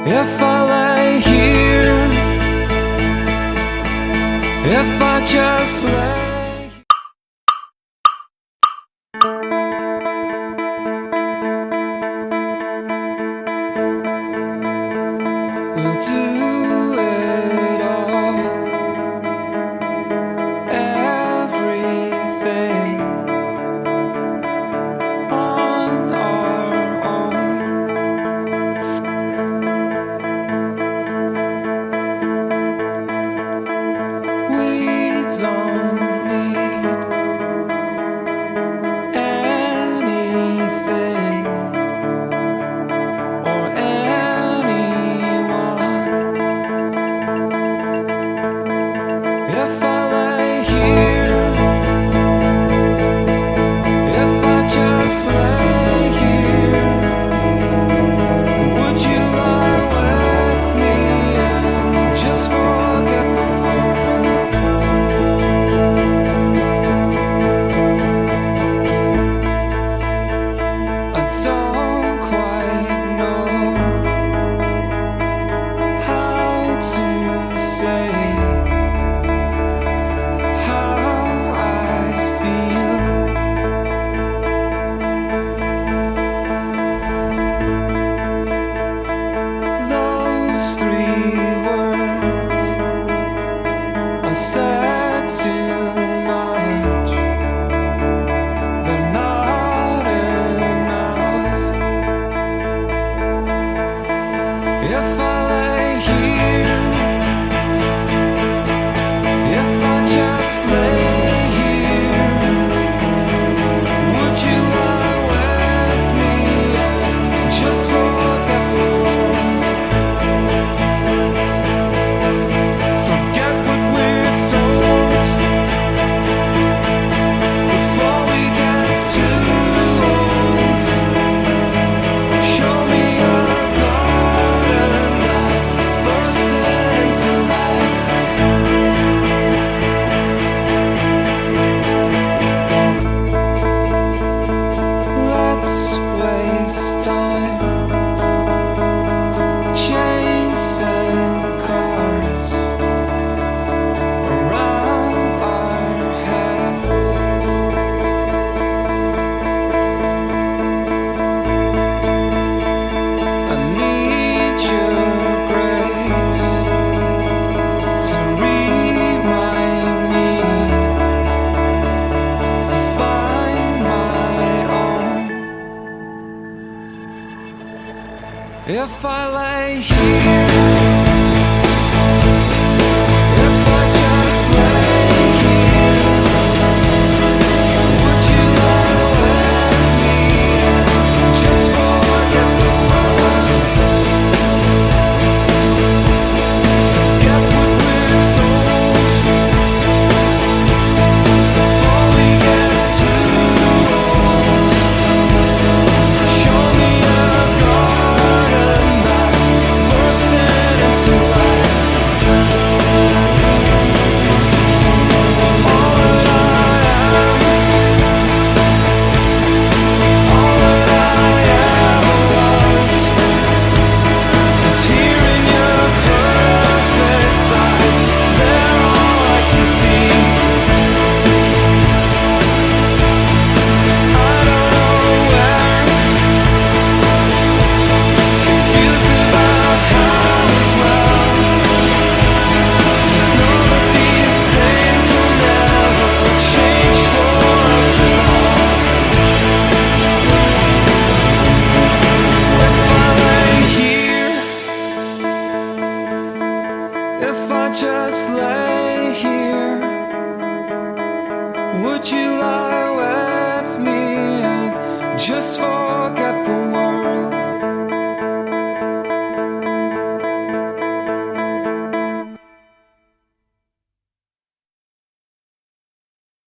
If I lay here, if I just lay, we'll do it all, everything on our own. We don't need anything or anyone. If I lay here, if I just lay here, would you lie with me and just forget the world? I don't quite know how to say how I feel. Those three words I said too much. They're not enough. If I lay here, if I just lay here, would you lie with me and just forget the world? Forget what we're told before we get too old. Show me a garden that's bursting into life. Let's waste time chasing cars around our heads. I need your grace to remind me to find my own. If I lay here, if I just lay here, would you lie with me and just forget the world? Forget what we're told before we get too old. Show me a garden that's bursting into life. All that I am, all that I ever was, is here in your perfect eyes. They're all I can see. I don't know where, confused about how as well. Just know that these things will never change for us at all. If I lay here, if I just lay here, would you lie with me and just forget